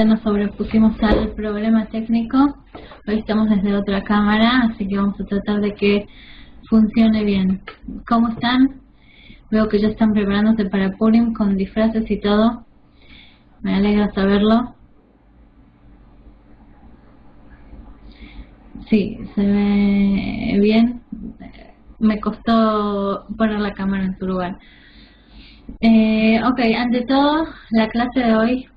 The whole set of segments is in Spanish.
Ya nos sobrepusimos al problema técnico. Hoy estamos desde otra cámara, así que vamos a tratar de que funcione bien. ¿Cómo están? Veo que ya están preparándose para Purim con disfraces y todo. Me alegra saberlo. Sí, se ve bien. Me costó poner la cámara en su lugar. Ok, ante todo, la clase de hoy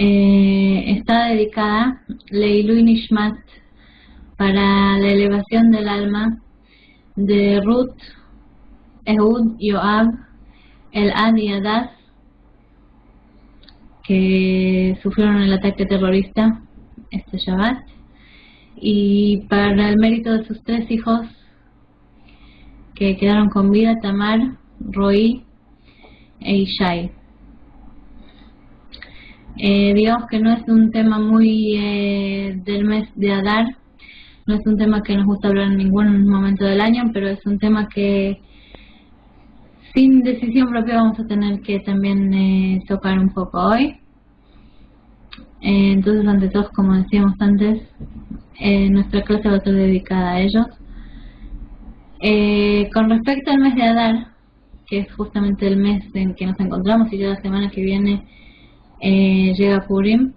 está dedicada Leilui Nishmat, para la elevación del alma de Ruth, Ehud, Yoav, Elad y Hadass, que sufrieron el ataque terrorista este Shabbat, y para el mérito de sus 3 hijos que quedaron con vida, Tamar, Roí e Ishai. Digamos que no es un tema muy del mes de Adar, no es un tema que nos gusta hablar en ningún momento del año, pero es un tema que sin decisión propia vamos a tener que también tocar un poco hoy. Entonces, ante todo, como decíamos antes, nuestra clase va a ser dedicada a ellos. Con respecto al mes de Adar, que es justamente el mes en que nos encontramos, y ya la semana que viene llega Purim,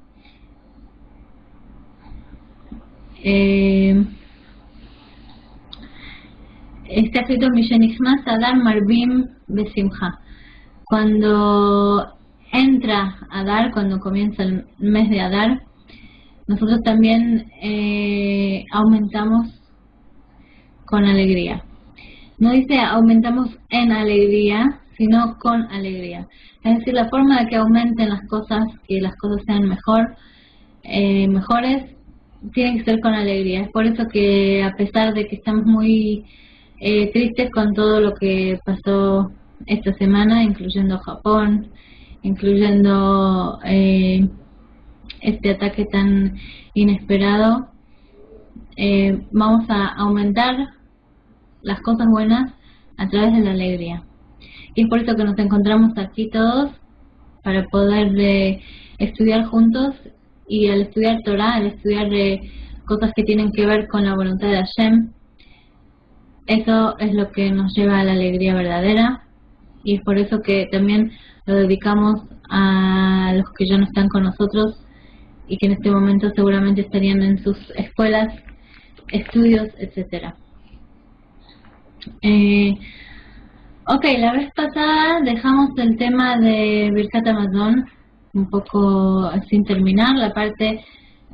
está escrito Mishenichmas Adar Marbim Besimcha. Cuando entra Adar, cuando comienza el mes de Adar, nosotros también aumentamos con alegría. No dice aumentamos en alegría, sino con alegría. Es decir, la forma de que aumenten las cosas, que las cosas sean mejores, tiene que ser con alegría. Es por eso que, a pesar de que estamos muy tristes con todo lo que pasó esta semana, incluyendo Japón, incluyendo este ataque tan inesperado, vamos a aumentar las cosas buenas a través de la alegría. Y es por eso que nos encontramos aquí todos, para poder estudiar juntos, y al estudiar Torah, al estudiar cosas que tienen que ver con la voluntad de Hashem, eso es lo que nos lleva a la alegría verdadera. Y es por eso que también lo dedicamos a los que ya no están con nosotros y que en este momento seguramente estarían en sus escuelas, estudios, etcétera. Ok, la vez pasada dejamos el tema de Birkat Hamazon un poco sin terminar, la parte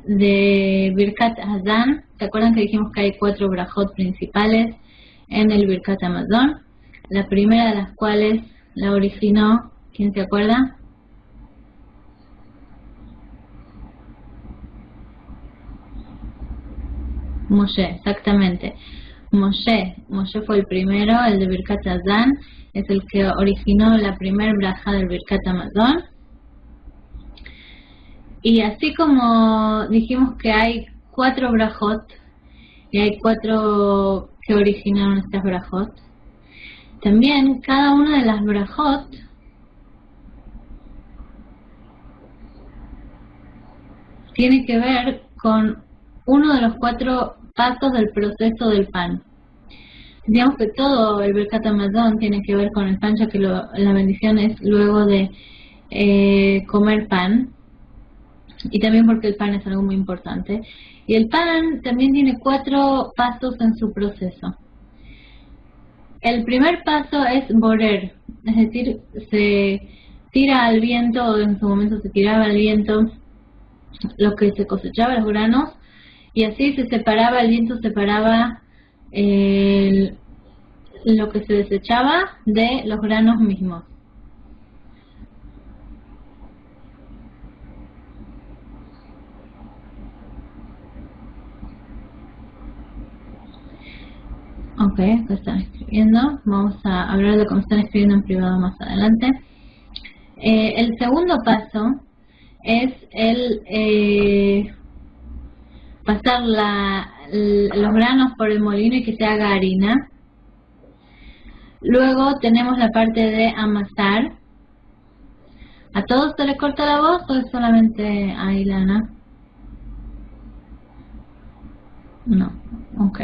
de Birkat Hazan. ¿Se acuerdan que dijimos que hay 4 brajot principales en el Birkat Hamazon? La primera de las cuales la originó, ¿quién se acuerda? Moshe, exactamente. Moshe fue el primero, el de Birkat Hazan, es el que originó la primer braja del Birkat Hamazon. Y así como dijimos que hay 4 brajot, y hay 4 que originaron estas brajot, también cada una de las brajot tiene que ver con uno de los 4 pasos del proceso del pan. Digamos que todo el Birkat Hamazon tiene que ver con el pan, ya que la bendición es luego de comer pan, y también porque el pan es algo muy importante. Y el pan también tiene 4 pasos en su proceso. El primer paso es borer, es decir, se tira al viento, o en su momento se tiraba al viento lo que se cosechaba, los granos, y así se separaba, el viento separaba lo que se desechaba de los granos mismos. Ok, acá están escribiendo. Vamos a hablar de cómo están escribiendo en privado más adelante. El segundo paso es el pasar los granos por el molino y que se haga harina. Luego tenemos la parte de amasar. ¿A todos se le corta la voz o es solamente a Ilana? No, ok.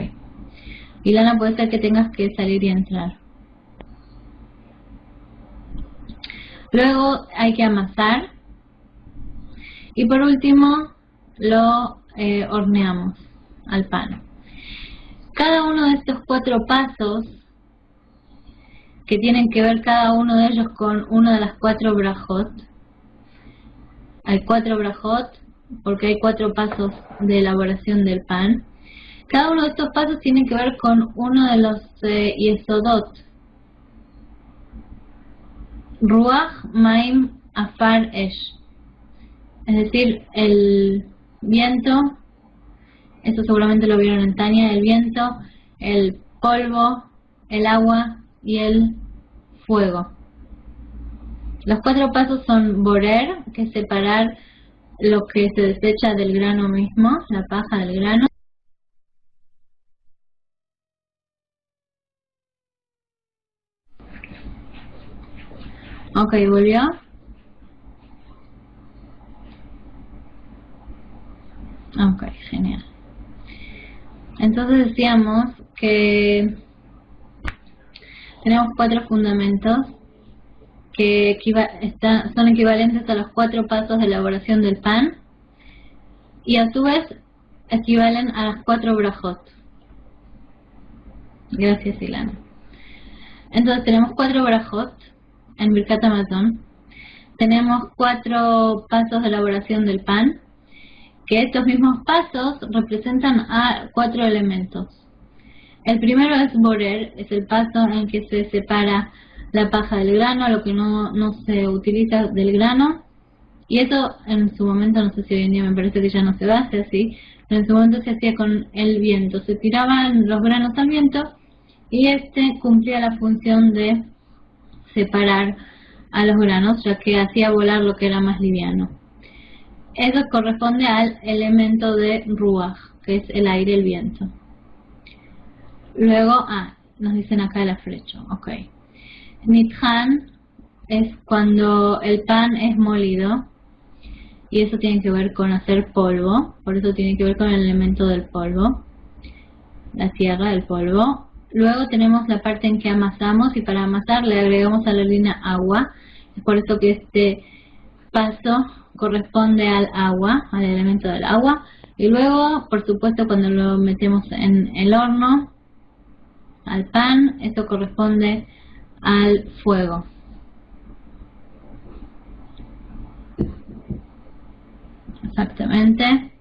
Ilana, puede ser que tengas que salir y entrar. Luego hay que amasar. Y por último, lo horneamos al pan. Cada uno de estos 4 pasos, que tienen que ver cada uno de ellos con una de las 4 brajot. Hay 4 brajot porque hay 4 pasos de elaboración del pan. Cada uno de estos pasos tiene que ver con uno de los yesodot. Ruach, Maim, Afar, Esh. Es decir, el viento, eso seguramente lo vieron en Tania, el viento, el polvo, el agua y el fuego. Los 4 pasos son borer, que es separar lo que se desecha del grano mismo, la paja del grano. Ok, ¿volvió? Ok, genial. Entonces decíamos que tenemos 4 fundamentos que son equivalentes a los 4 pasos de elaboración del pan y a su vez equivalen a las 4 brajot. Gracias, Ilana. Entonces tenemos 4 brajot en Birkat Hamazon. Tenemos 4 pasos de elaboración del pan, que estos mismos pasos representan a 4 elementos. El primero es borer, es el paso en que se separa la paja del grano, lo que no se utiliza del grano, y eso en su momento, no sé si hoy en día me parece que ya no se hace así, pero en su momento se hacía con el viento, se tiraban los granos al viento y este cumplía la función de separar a los granos, ya que hacía volar lo que era más liviano. Eso corresponde al elemento de Ruach, que es el aire, el viento. Luego, nos dicen acá el afrecho, ok. Nithan es cuando el pan es molido, y eso tiene que ver con hacer polvo, por eso tiene que ver con el elemento del polvo, la tierra, el polvo. Luego tenemos la parte en que amasamos, y para amasar le agregamos a la harina agua, es por eso que este paso corresponde al agua, al elemento del agua. Y luego, por supuesto, cuando lo metemos en el horno, al pan, eso corresponde al fuego. Exactamente.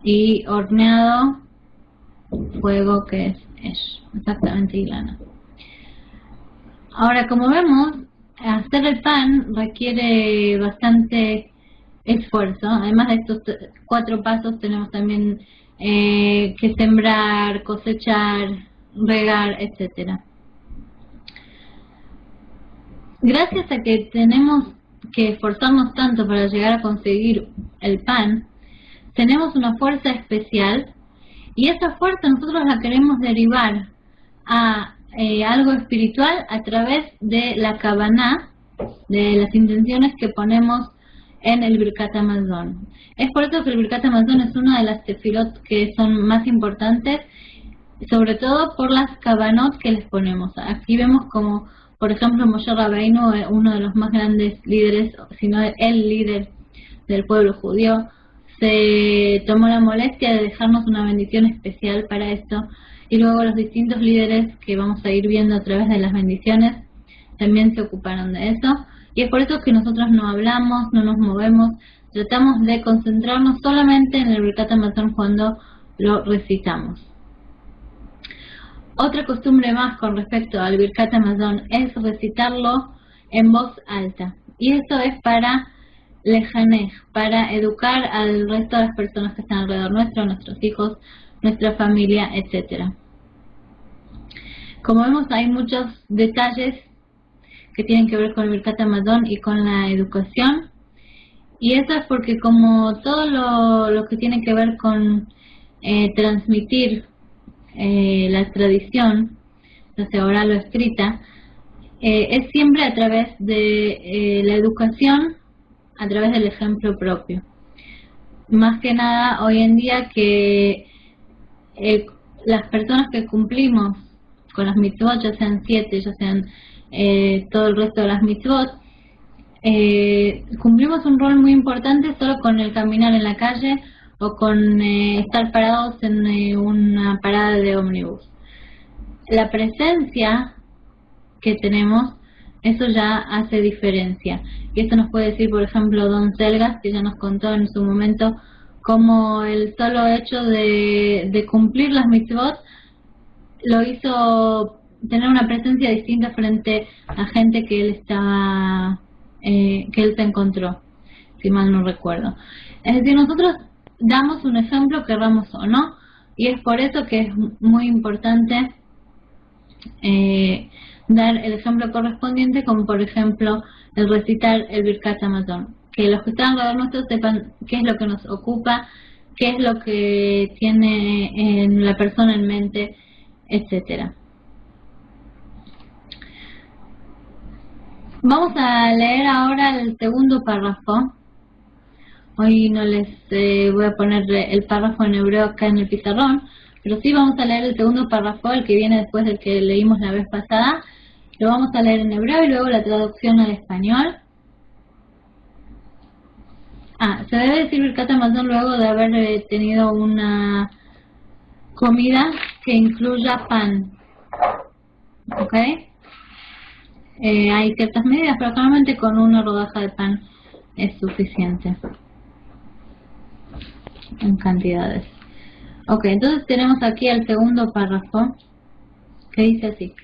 Y horneado, fuego, que es Esh. Exactamente, Ilana. Ahora, como vemos, hacer el pan requiere bastante esfuerzo. Además de estos 4 pasos, tenemos también que sembrar, cosechar, regar, etcétera. Gracias a que tenemos que esforzarnos tanto para llegar a conseguir el pan, tenemos una fuerza especial, y esa fuerza nosotros la queremos derivar a algo espiritual a través de la Kavaná, de las intenciones que ponemos en el Birkat Hamazon. Es por eso que el Birkat Hamazon es una de las tefilot que son más importantes, sobre todo por las kavanot que les ponemos. Aquí vemos como, por ejemplo, Moshe Rabbeinu, uno de los más grandes líderes, sino el líder del pueblo judío, se tomó la molestia de dejarnos una bendición especial para esto, y luego los distintos líderes que vamos a ir viendo a través de las bendiciones también se ocuparon de eso, y es por eso que nosotros no hablamos, no nos movemos, tratamos de concentrarnos solamente en el Birkat Hamazon cuando lo recitamos. Otra costumbre más con respecto al Birkat Hamazon es recitarlo en voz alta, y eso es para lejanej, para educar al resto de las personas que están alrededor nuestro, nuestros hijos, nuestra familia, etcétera. Como vemos, hay muchos detalles que tienen que ver con el Birkat Hamazon y con la educación, y eso es porque, como todo lo que tiene que ver con transmitir la tradición, ya sea oral o escrita, es siempre a través de la educación, a través del ejemplo propio. Más que nada hoy en día que las personas que cumplimos con las mitzvot, ya sean 7, ya sean todo el resto de las mitzvot, cumplimos un rol muy importante solo con el caminar en la calle o con estar parados en una parada de ómnibus. La presencia que tenemos, eso ya hace diferencia. Y esto nos puede decir, por ejemplo, Don Selgas, que ya nos contó en su momento cómo el solo hecho de cumplir las mitzvot lo hizo tener una presencia distinta frente a gente que él estaba, que él se encontró, si mal no recuerdo. Es decir, nosotros damos un ejemplo, querramos o no, y es por eso que es muy importante dar el ejemplo correspondiente, como por ejemplo el recitar el Birkat Hamazon, que los que están alrededor nuestro sepan qué es lo que nos ocupa, qué es lo que tiene en la persona en mente, etcétera. Vamos a leer ahora el segundo párrafo. Hoy no les voy a poner el párrafo en hebreo acá en el pizarrón, pero sí vamos a leer el segundo párrafo, el que viene después del que leímos la vez pasada. Lo vamos a leer en hebreo y luego la traducción al español. Se debe decir Birkat Hamazon luego de haber tenido una comida que incluya pan. ¿Ok? Hay ciertas medidas, pero normalmente con una rodaja de pan es suficiente en cantidades. Ok, entonces tenemos aquí el segundo párrafo que dice así: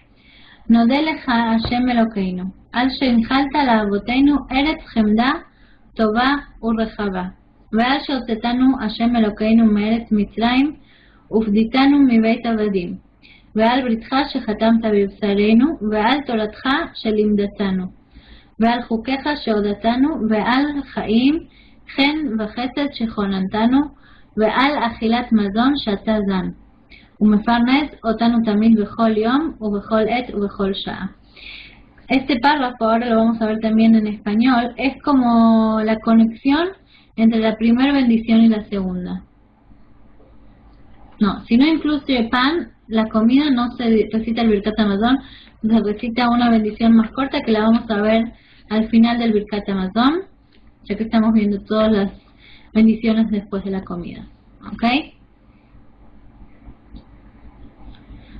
Nodeh lecha Hashem Elokeinu, al she'injalta la'avoteinu eretz chemda tova urechava, ve'al she'hotzetanu Hashem Elokeinu me'eretz Mitzrayim ufditanu mibeit avadim, ve'al britcha shechatamta bibsareinu, ve'al toratcha shelimdatanu, ve'al chukecha shehodatanu, ve'al chaim chen v'chesed shechonantanu, ve'al achilat mazon she'ata zan. ומפרנס אותנו תמיד בכל יום ובכל עת ובכל שעה. Este párrafo, ahora lo vamos a ver también en español, es como la conexión entre la primera bendición y la segunda. No, si no incluye pan, la comida no se recita el Birkat Hamazon, se recita una bendición más corta que la vamos a ver al final del Birkat Hamazon, ya que estamos viendo todas las bendiciones después de la comida. ¿Ok?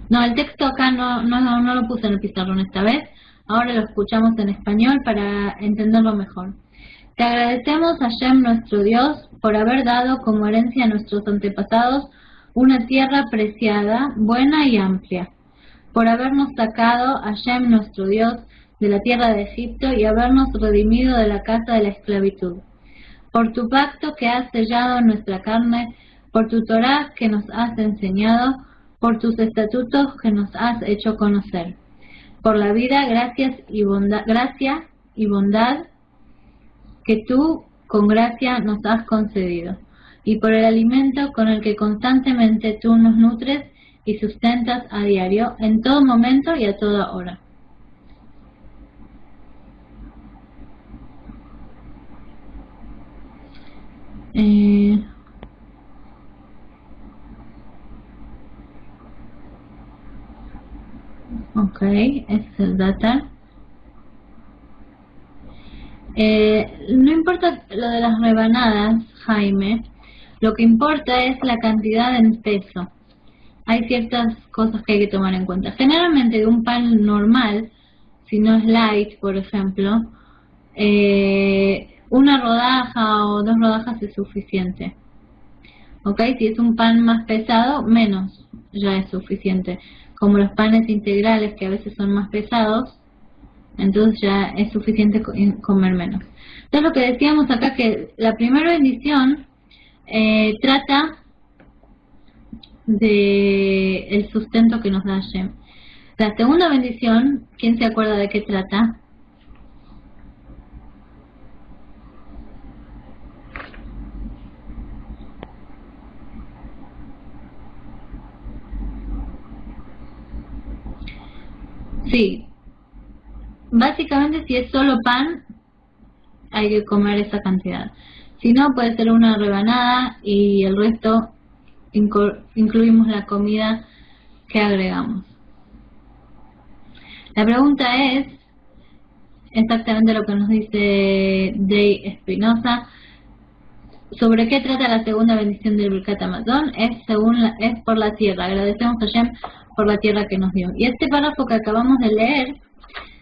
No, el texto acá no lo puse en el pizarrón esta vez. Ahora lo escuchamos en español para entenderlo mejor. Te agradecemos, Hashem, nuestro Dios, por haber dado como herencia a nuestros antepasados una tierra preciada, buena y amplia. Por habernos sacado, Hashem, nuestro Dios, de la tierra de Egipto y habernos redimido de la casa de la esclavitud. Por tu pacto que has sellado en nuestra carne, por tu Torah que nos has enseñado, por tus estatutos que nos has hecho conocer, por la vida, gracia y bondad que tú con gracia nos has concedido, y por el alimento con el que constantemente tú nos nutres y sustentas a diario, en todo momento y a toda hora. Ok, ese es el data. No importa lo de las rebanadas, Jaime, lo que importa es la cantidad en peso. Hay ciertas cosas que hay que tomar en cuenta. Generalmente de un pan normal, si no es light, por ejemplo, una rodaja o 2 rodajas es suficiente. Ok, si es un pan más pesado, menos ya es suficiente. Como los panes integrales que a veces son más pesados, entonces ya es suficiente comer menos. Entonces lo que decíamos acá, que la primera bendición trata de el sustento que nos da Hashem. La segunda bendición, ¿quién se acuerda de qué trata? Sí, Básicamente, si es solo pan, hay que comer esa cantidad. Si no, puede ser una rebanada y el resto incluimos la comida que agregamos. La pregunta es exactamente lo que nos dice Day Espinosa. ¿Sobre qué trata la segunda bendición del Birkat Hamazon? Es por la tierra. Agradecemos a Hashem por la tierra que nos dio. Y este párrafo que acabamos de leer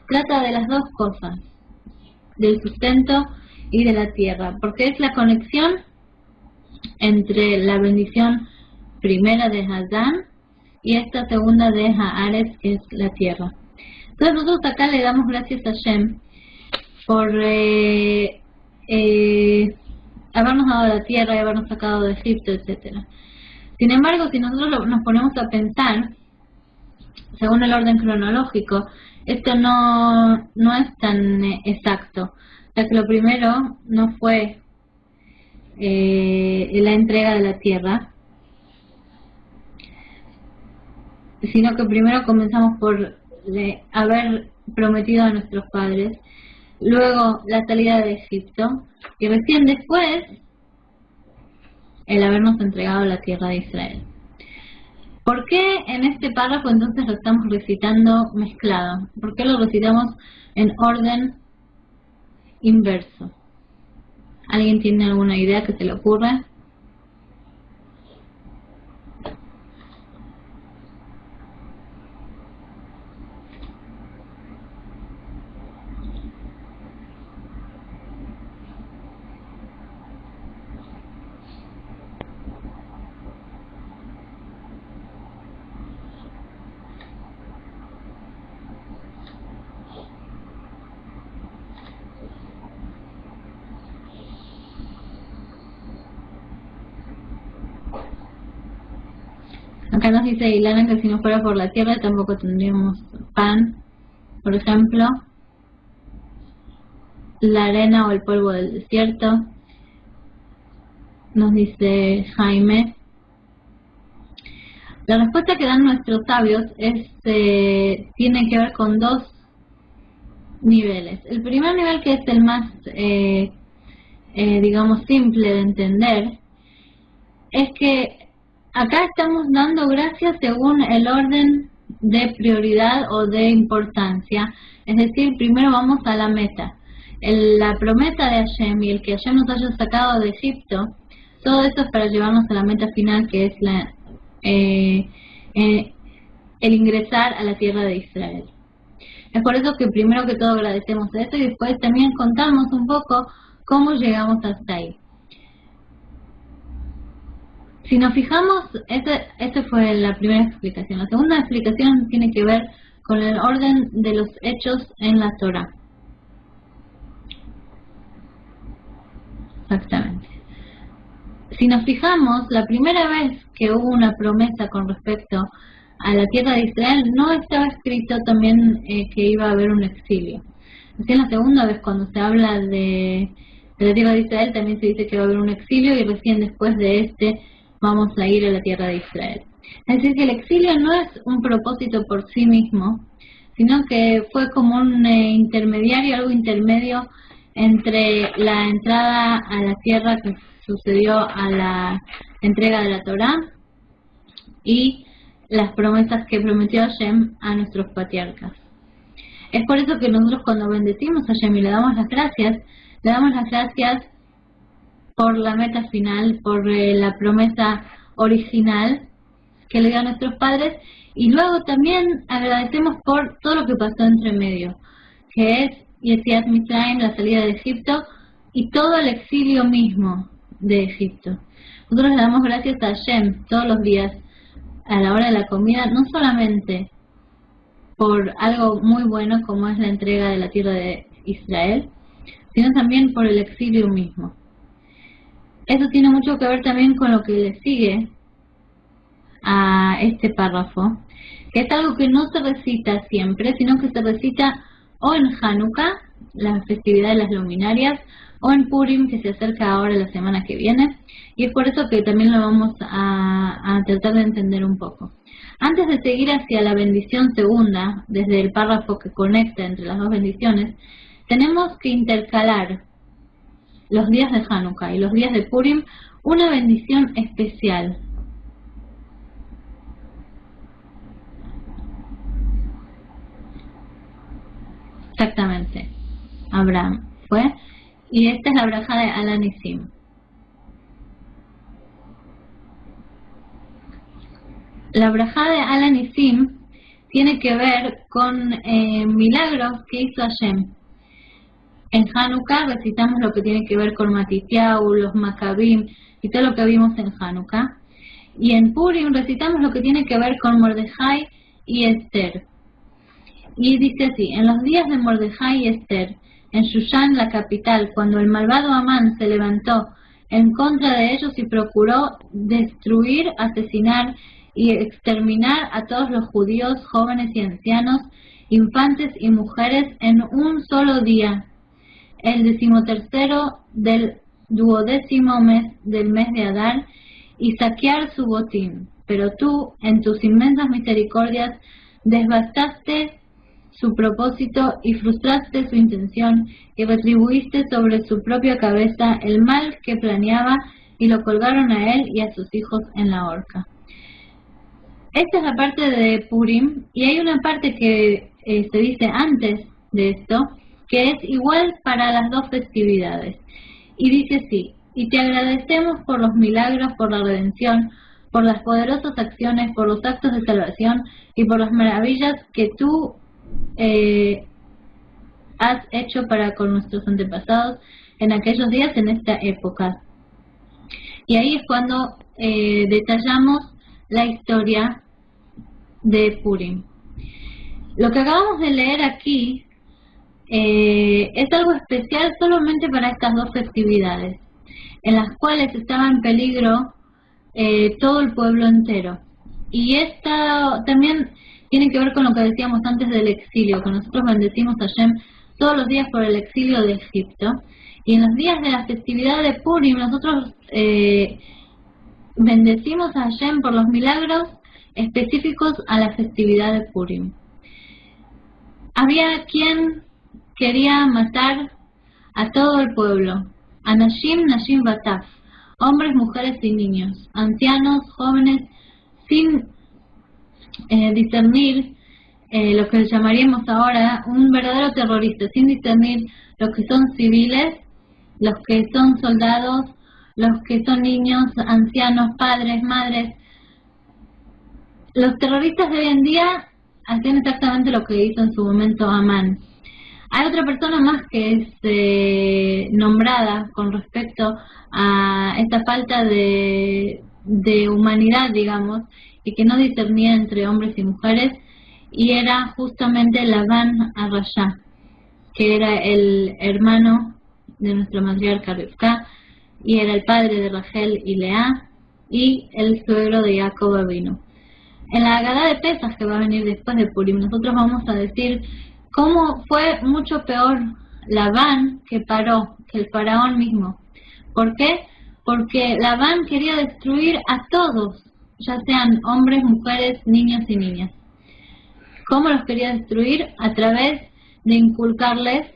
trata de las dos cosas, del sustento y de la tierra, porque es la conexión entre la bendición primera de Hazán y esta segunda de Haaretz, que es la tierra. Entonces nosotros acá le damos gracias a Hashem por habernos dado la tierra y habernos sacado de Egipto, etcétera. Sin embargo, si nosotros nos ponemos a pensar, según el orden cronológico, esto no es tan exacto. O sea que lo primero no fue la entrega de la tierra, sino que primero comenzamos por haber prometido a nuestros padres, luego la salida de Egipto y recién después el habernos entregado la tierra de Israel. ¿Por qué en este párrafo entonces lo estamos recitando mezclado? ¿Por qué lo recitamos en orden inverso? ¿Alguien tiene alguna idea que se le ocurra? Acá nos dice Ilana que si no fuera por la tierra tampoco tendríamos pan, por ejemplo, la arena o el polvo del desierto. Nos dice Jaime. La respuesta que dan nuestros sabios tiene que ver con dos niveles. El primer nivel, que es el más, digamos, simple de entender, es que acá estamos dando gracias según el orden de prioridad o de importancia. Es decir, primero vamos a la meta. La promesa de Hashem y el que Hashem nos haya sacado de Egipto, todo esto es para llevarnos a la meta final, que es el ingresar a la tierra de Israel. Es por eso que primero que todo agradecemos esto y después también contamos un poco cómo llegamos hasta ahí. Si nos fijamos, esta fue la primera explicación. La segunda explicación tiene que ver con el orden de los hechos en la Torah. Exactamente. Si nos fijamos, la primera vez que hubo una promesa con respecto a la tierra de Israel, no estaba escrito también que iba a haber un exilio. Así, en la segunda vez, cuando se habla de la tierra de Israel, también se dice que va a haber un exilio y recién después de vamos a ir a la tierra de Israel. Es decir, que el exilio no es un propósito por sí mismo, sino que fue como un intermediario, algo intermedio entre la entrada a la tierra que sucedió a la entrega de la Torá y las promesas que prometió Hashem a nuestros patriarcas. Es por eso que nosotros, cuando bendecimos a Hashem y le damos las gracias por la meta final, por la promesa original que le dio a nuestros padres, y luego también agradecemos por todo lo que pasó entre medio, que es Yetziat Mitzrayim, la salida de Egipto, y todo el exilio mismo de Egipto. Nosotros le damos gracias a Hashem todos los días a la hora de la comida, no solamente por algo muy bueno como es la entrega de la tierra de Israel, sino también por el exilio mismo. Eso tiene mucho que ver también con lo que le sigue a este párrafo, que es algo que no se recita siempre, sino que se recita o en Hanukkah, la festividad de las luminarias, o en Purim, que se acerca ahora la semana que viene, y es por eso que también lo vamos a tratar de entender un poco. Antes de seguir hacia la bendición segunda, desde el párrafo que conecta entre las dos bendiciones, tenemos que intercalar los días de Hanukkah y los días de Purim una bendición especial. Exactamente, Abraham fue, y esta es la braja de Alanisim. La braja de Alanisim tiene que ver con milagros que hizo Hashem. En Hanukkah recitamos lo que tiene que ver con Matityahu, los Maccabim y todo lo que vimos en Hanukkah. Y en Purim recitamos lo que tiene que ver con Mordejai y Esther. Y dice así: en los días de Mordejai y Esther, en Shushan, la capital, cuando el malvado Amán se levantó en contra de ellos y procuró destruir, asesinar y exterminar a todos los judíos, jóvenes y ancianos, infantes y mujeres en un solo día, el 13º del 12º mes del mes de Adar, y saquear su botín. Pero tú, en tus inmensas misericordias, devastaste su propósito y frustraste su intención y retribuiste sobre su propia cabeza el mal que planeaba, y lo colgaron a él y a sus hijos en la horca. Esta es la parte de Purim, y hay una parte que se dice antes de esto, que es igual para las dos festividades. Y dice así: y te agradecemos por los milagros, por la redención, por las poderosas acciones, por los actos de salvación y por las maravillas que tú has hecho para con nuestros antepasados en aquellos días, en esta época. Y ahí es cuando detallamos la historia de Purim. Lo que acabamos de leer aquí es algo especial solamente para estas dos festividades, en las cuales estaba en peligro todo el pueblo entero. Y esta también tiene que ver con lo que decíamos antes del exilio, que nosotros bendecimos a Hashem todos los días por el exilio de Egipto. Y en los días de la festividad de Purim nosotros bendecimos a Hashem por los milagros específicos a la festividad de Purim. Había quien quería matar a todo el pueblo, a Nashim, Nashim Bataf, hombres, mujeres y niños, ancianos, jóvenes, sin discernir lo que llamaríamos ahora un verdadero terrorista, sin discernir los que son civiles, los que son soldados, los que son niños, ancianos, padres, madres. Los terroristas de hoy en día hacen exactamente lo que hizo en su momento Amán. Hay otra persona más que es nombrada con respecto a esta falta de humanidad, digamos, y que no discernía entre hombres y mujeres, y era justamente Labán Arrayá, que era el hermano de nuestra matriarca Rivka, y era el padre de Rachel y Lea, y el suegro de Jacob Avinu. En la Agadá de Pesaj, que va a venir después de Purim, nosotros vamos a decir cómo fue mucho peor Labán que Paró, que el faraón mismo. ¿Por qué? Porque Labán quería destruir a todos, ya sean hombres, mujeres, niños y niñas. ¿Cómo los quería destruir? A través de inculcarles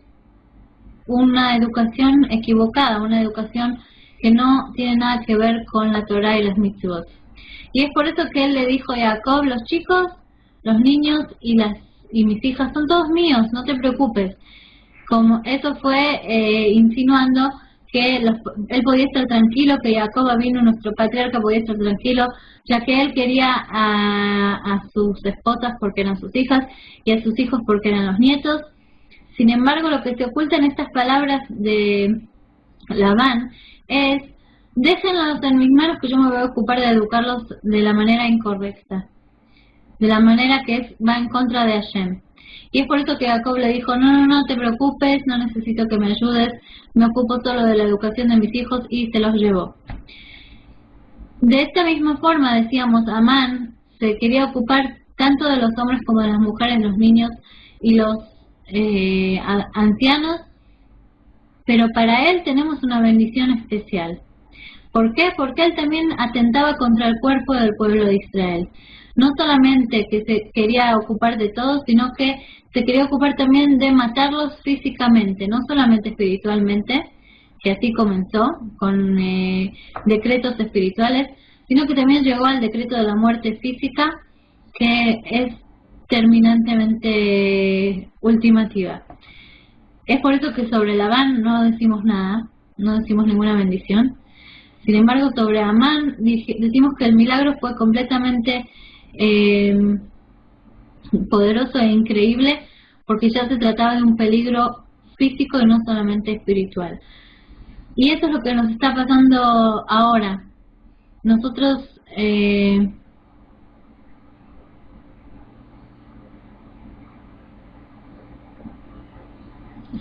una educación equivocada, una educación que no tiene nada que ver con la Torah y las mitzvot. Y es por eso que él le dijo a Jacob: los chicos, los niños y mis hijas son todos míos, no te preocupes. Como eso fue insinuando que él podía estar tranquilo, que Jacob Avinu, nuestro patriarca, podía estar tranquilo, ya que él quería a sus esposas porque eran sus hijas y a sus hijos porque eran los nietos. Sin embargo, lo que se oculta en estas palabras de Labán es: déjenlos en mis manos, que yo me voy a ocupar de educarlos de la manera incorrecta, de la manera que va en contra de Hashem. Y es por eso que Jacob le dijo: no te preocupes, no necesito que me ayudes, me ocupo solo de la educación de mis hijos, y se los llevó. De esta misma forma, decíamos, Amán se quería ocupar tanto de los hombres como de las mujeres, los niños y los ancianos, pero para él tenemos una bendición especial, ¿Por qué? Porque él también atentaba contra el cuerpo del pueblo de Israel. No solamente que se quería ocupar de todos, sino que se quería ocupar también de matarlos físicamente, no solamente espiritualmente, que así comenzó con decretos espirituales, sino que también llegó al decreto de la muerte física, que es terminantemente ultimativa. Es por eso que sobre Labán no decimos nada, no decimos ninguna bendición. Sin embargo, sobre Amán decimos que el milagro fue completamente poderoso e increíble, porque ya se trataba de un peligro físico y no solamente espiritual. Y eso es lo que nos está pasando ahora. Nosotros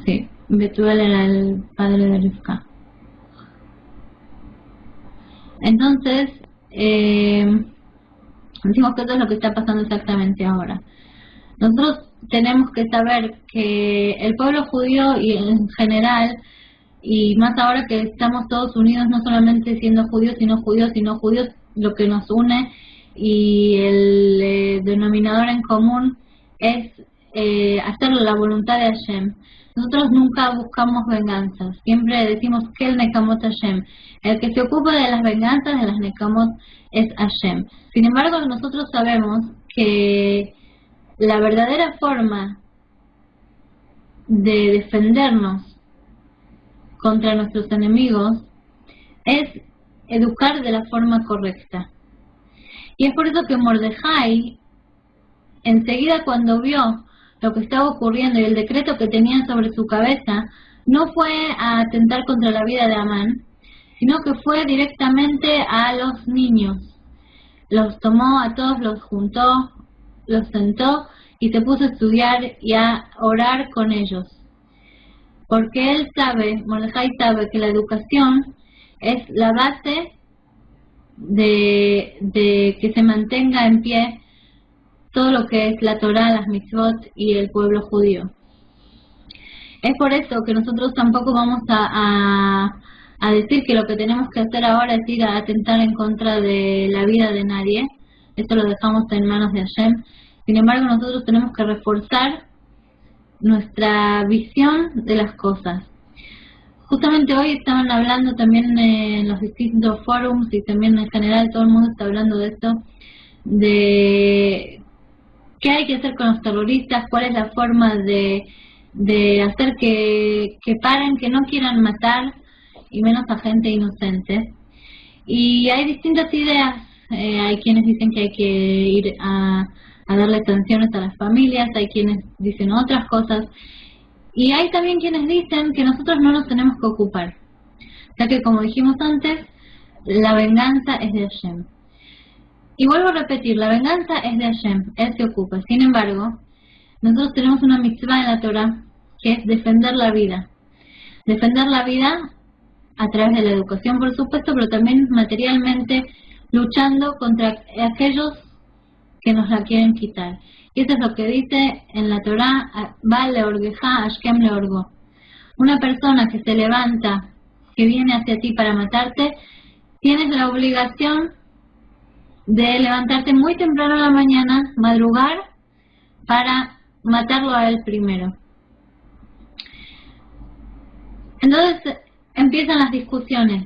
sí, Betuel era el padre de Rivka. Entonces, decimos que eso es lo que está pasando exactamente ahora. Nosotros tenemos que saber que el pueblo judío y en general, y más ahora que estamos todos unidos, no solamente siendo judíos, sino judíos, lo que nos une y el denominador en común es hacer la voluntad de Hashem. Nosotros nunca buscamos venganzas, siempre decimos que el Nekamot Hashem. El que se ocupa de las venganzas, de las Nekamot, es Hashem. Sin embargo, nosotros sabemos que la verdadera forma de defendernos contra nuestros enemigos es educar de la forma correcta. Y es por eso que Mordejai, enseguida cuando vio lo que estaba ocurriendo y el decreto que tenían sobre su cabeza, no fue a atentar contra la vida de Amán, sino que fue directamente a los niños. Los tomó a todos, los juntó, los sentó y se puso a estudiar y a orar con ellos. Porque él sabe, Mordejai sabe, que la educación es la base de que se mantenga en pie todo lo que es la Torá, las mitzvot y el pueblo judío. Es por eso que nosotros tampoco vamos a decir que lo que tenemos que hacer ahora es ir a atentar en contra de la vida de nadie. Esto lo dejamos en manos de Hashem. Sin embargo, nosotros tenemos que reforzar nuestra visión de las cosas. Justamente hoy estaban hablando también en los distintos forums y también en general todo el mundo está hablando de esto, de qué hay que hacer con los terroristas, cuál es la forma de hacer que paren, que no quieran matar, y menos a gente inocente. Y hay distintas ideas. Hay quienes dicen que hay que ir a darle sanciones a las familias, hay quienes dicen otras cosas, y hay también quienes dicen que nosotros no nos tenemos que ocupar, ya que, como dijimos antes, la venganza es de Hashem. Y vuelvo a repetir, la venganza es de Hashem, Él se ocupa. Sin embargo, nosotros tenemos una mitzvah en la Torah, que es defender la vida. Defender la vida a través de la educación, por supuesto, pero también materialmente, luchando contra aquellos que nos la quieren quitar. Y eso es lo que dice en la Torah, Va leorgeja ashkem leorgo. Una persona que se levanta, que viene hacia ti para matarte, tienes la obligación de levantarte muy temprano en la mañana, madrugar, para matarlo a él primero. Entonces empiezan las discusiones.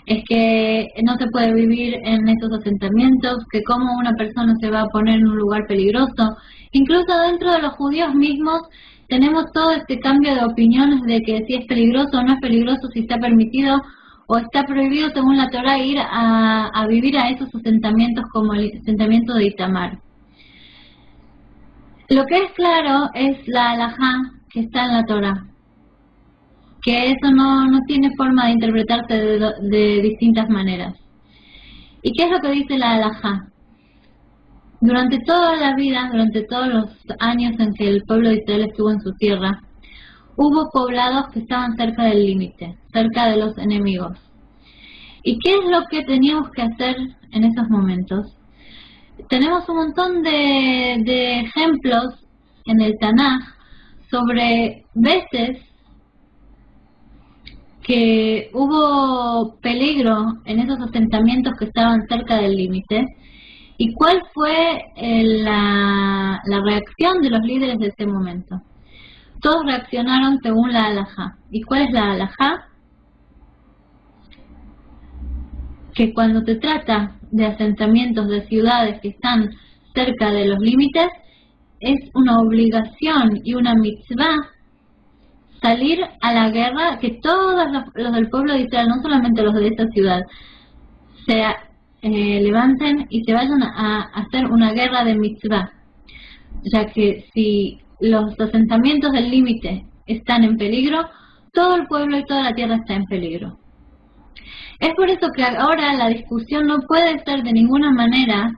Es que no se puede vivir en estos asentamientos, que cómo una persona se va a poner en un lugar peligroso. Incluso dentro de los judíos mismos tenemos todo este cambio de opiniones de que si es peligroso o no es peligroso, si está permitido o está prohibido según la Torah ir a vivir a esos asentamientos como el asentamiento de Itamar. Lo que es claro es la halajá que está en la Torah, que eso no tiene forma de interpretarse de distintas maneras. ¿Y qué es lo que dice la halajá? Durante toda la vida, durante todos los años en que el pueblo de Israel estuvo en su tierra, hubo poblados que estaban cerca del límite, cerca de los enemigos. ¿Y qué es lo que teníamos que hacer en esos momentos? Tenemos un montón de ejemplos en el Tanaj sobre veces que hubo peligro en esos asentamientos que estaban cerca del límite. ¿Y cuál fue la reacción de los líderes de ese momento? Todos reaccionaron según la halajá. ¿Y cuál es la halajá? Que cuando se trata de asentamientos de ciudades que están cerca de los límites, es una obligación y una mitzvah salir a la guerra, que todos los del pueblo de Israel, no solamente los de esa ciudad, se levanten y se vayan a hacer una guerra de mitzvah, ya que si los asentamientos del límite están en peligro, todo el pueblo y toda la tierra está en peligro. Es por eso que ahora la discusión no puede ser de ninguna manera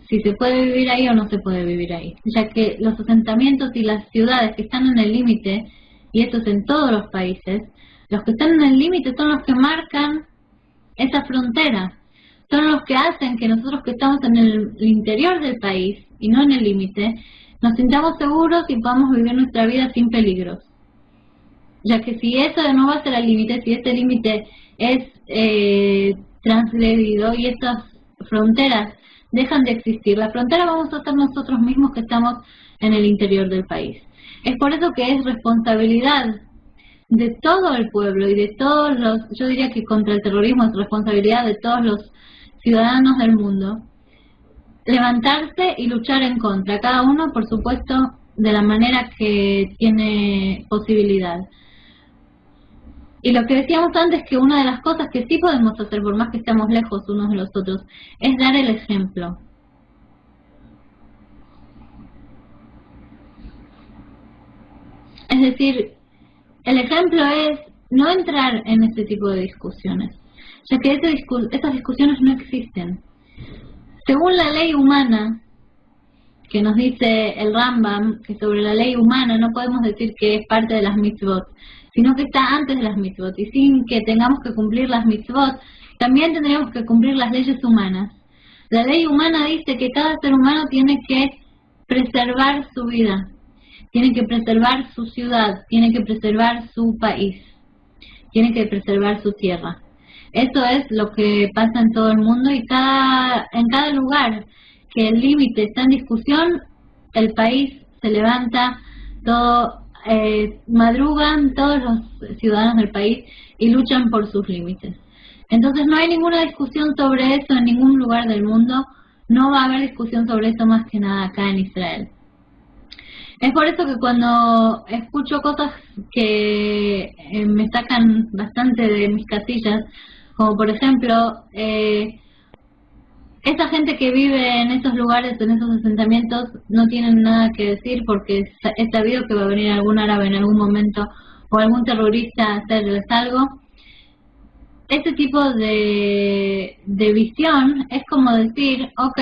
si se puede vivir ahí o no se puede vivir ahí, ya que los asentamientos y las ciudades que están en el límite, y esto es en todos los países, los que están en el límite son los que marcan esa frontera, son los que hacen que nosotros que estamos en el interior del país y no en el límite, nos sintamos seguros y podamos vivir nuestra vida sin peligros. Ya que si eso no va a ser el límite, si este límite es transgredido y estas fronteras dejan de existir, la frontera vamos a ser nosotros mismos que estamos en el interior del país. Es por eso que es responsabilidad de todo el pueblo y de todos los, yo diría que contra el terrorismo es responsabilidad de todos los ciudadanos del mundo, levantarse y luchar en contra, cada uno por supuesto de la manera que tiene posibilidad. Y lo que decíamos antes, que una de las cosas que sí podemos hacer, por más que estemos lejos unos de los otros, es dar el ejemplo. Es decir, el ejemplo es no entrar en este tipo de discusiones, ya que esas discusiones no existen. Según la ley humana, que nos dice el Rambam, que sobre la ley humana no podemos decir que es parte de las mitzvot, sino que está antes de las mitzvot, y sin que tengamos que cumplir las mitzvot, también tendríamos que cumplir las leyes humanas. La ley humana dice que cada ser humano tiene que preservar su vida, tiene que preservar su ciudad, tiene que preservar su país, tiene que preservar su tierra. Eso es lo que pasa en todo el mundo, y en cada lugar que el límite está en discusión, el país se levanta, madrugan todos los ciudadanos del país y luchan por sus límites. Entonces no hay ninguna discusión sobre eso en ningún lugar del mundo, no va a haber discusión sobre eso más que nada acá en Israel. Es por eso que cuando escucho cosas que me sacan bastante de mis casillas, como por ejemplo, esa gente que vive en esos lugares, en esos asentamientos, no tienen nada que decir porque es sabido que va a venir algún árabe en algún momento o algún terrorista a hacerles algo. Este tipo de visión es como decir, ok,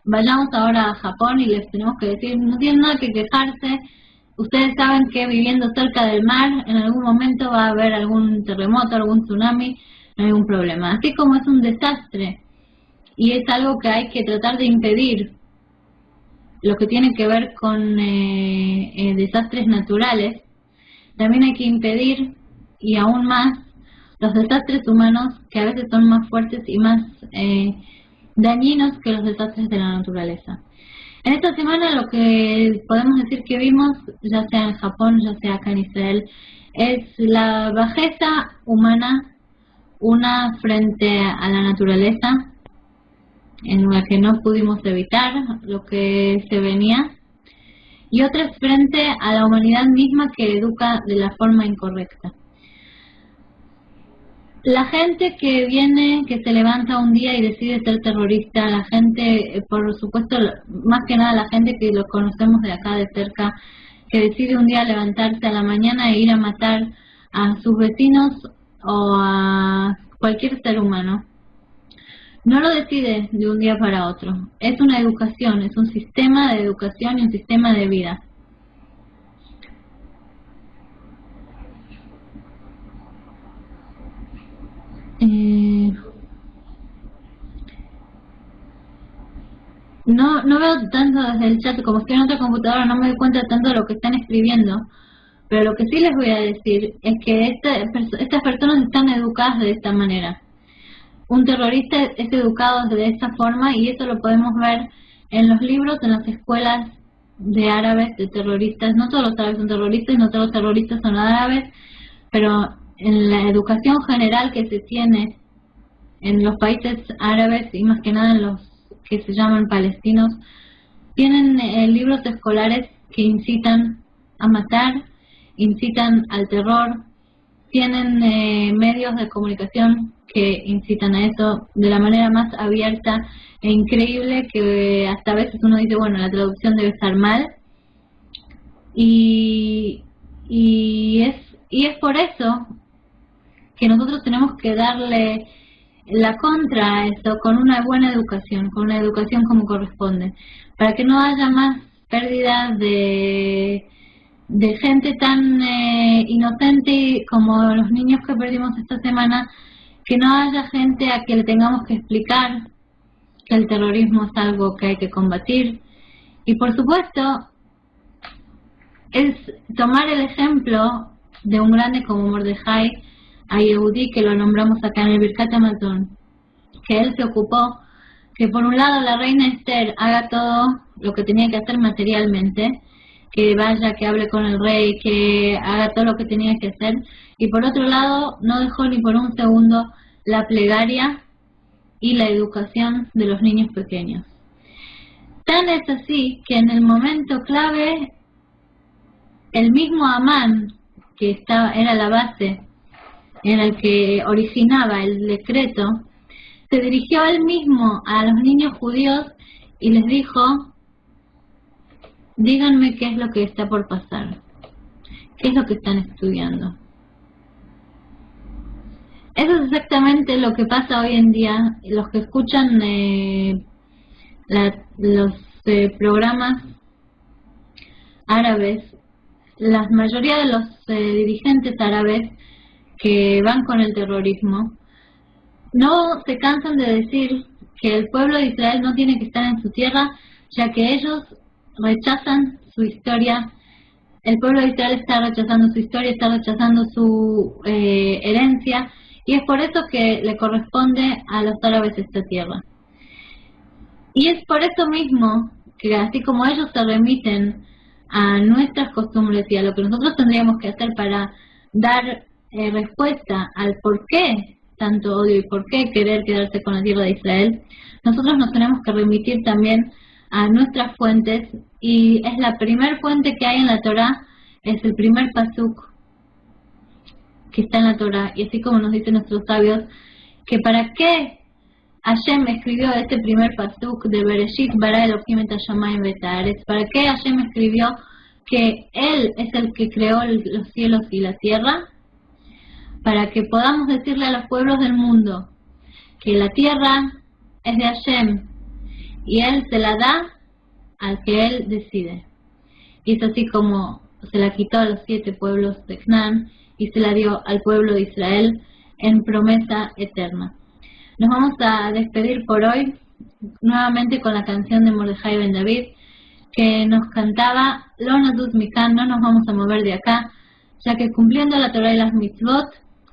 vayamos ahora a Japón y les tenemos que decir, no tienen nada que quejarse, ustedes saben que viviendo cerca del mar en algún momento va a haber algún terremoto, algún tsunami, no hay ningún problema. Así como es un desastre y es algo que hay que tratar de impedir, lo que tiene que ver con desastres naturales, también hay que impedir, y aún más, los desastres humanos, que a veces son más fuertes y más dañinos que los desastres de la naturaleza. En esta semana lo que podemos decir que vimos, ya sea en Japón, ya sea acá en Israel, es la bajeza humana, una frente a la naturaleza, en la que no pudimos evitar lo que se venía, y otra es frente a la humanidad misma que educa de la forma incorrecta. La gente que viene, que se levanta un día y decide ser terrorista, la gente, por supuesto, más que nada la gente que lo conocemos de acá de cerca, que decide un día levantarse a la mañana e ir a matar a sus vecinos o a cualquier ser humano, no lo decide de un día para otro. Es una educación, es un sistema de educación y un sistema de vida. No veo tanto desde el chat, como estoy en otra computadora, no me doy cuenta tanto de lo que están escribiendo, Pero lo que sí les voy a decir es que estas personas están educadas de esta manera. Un terrorista es educado de esta forma y eso lo podemos ver en los libros, en las escuelas de árabes, de terroristas. No todos los árabes son terroristas, no todos los terroristas son árabes, pero en la educación general que se tiene en los países árabes y más que nada en los que se llaman palestinos, tienen libros escolares que incitan a matar, incitan al terror, tienen medios de comunicación que incitan a eso de la manera más abierta e increíble, que hasta a veces uno dice, bueno, la traducción debe estar mal, y es por eso que nosotros tenemos que darle la contra a eso con una buena educación, con una educación como corresponde, para que no haya más pérdidas de gente tan inocente como los niños que perdimos esta semana, que no haya gente a que le tengamos que explicar que el terrorismo es algo que hay que combatir. Y por supuesto es tomar el ejemplo de un grande como Mordejai a Yehudí, que lo nombramos acá en el Birkat Hamazon, que él se ocupó que por un lado la reina Esther haga todo lo que tenía que hacer materialmente, que vaya, que hable con el rey, que haga todo lo que tenía que hacer, y por otro lado no dejó ni por un segundo la plegaria y la educación de los niños pequeños. Tan es así que en el momento clave el mismo Amán, que era la base en el que originaba el decreto, se dirigió él mismo a los niños judíos y les dijo: díganme qué es lo que está por pasar, qué es lo que están estudiando. Eso es exactamente lo que pasa hoy en día. Los que escuchan los programas árabes, la mayoría de los dirigentes árabes que van con el terrorismo no se cansan de decir que el pueblo de Israel no tiene que estar en su tierra, ya que ellos rechazan su historia. El pueblo de Israel está rechazando su historia, está rechazando su herencia, y es por eso que le corresponde a los árabes esta tierra. Y es por eso mismo que, así como ellos se remiten a nuestras costumbres y a lo que nosotros tendríamos que hacer para dar respuesta al por qué tanto odio y por qué querer quedarse con la tierra de Israel, nosotros nos tenemos que remitir también a nuestras fuentes, y es la primer fuente que hay en la Torá, es el primer pasuk que está en la Torá, y así como nos dicen nuestros sabios, que para qué Hashem escribió este primer pasuk de Bereshit bara Elohim et hashamayim ve'et haaretz, para qué Hashem escribió que Él es el que creó los cielos y la tierra, para que podamos decirle a los pueblos del mundo que la tierra es de Hashem y Él se la da al que Él decide. Y es así como se la quitó a los 7 pueblos de Canaán y se la dio al pueblo de Israel en promesa eterna. Nos vamos a despedir por hoy nuevamente con la canción de Mordejai Ben David, que nos cantaba: Lo naduz mikan, no nos vamos a mover de acá, ya que cumpliendo la Torah y las mitzvot,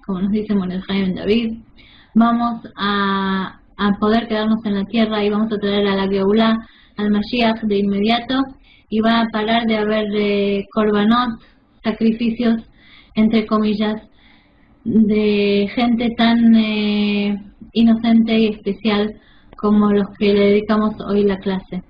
como nos dice Mordejai Ben David, vamos a poder quedarnos en la tierra y vamos a traer a la Geulá, al Mashiach de inmediato, y va a parar de haber korbanot, sacrificios entre comillas, de gente tan inocente y especial como los que le dedicamos hoy la clase.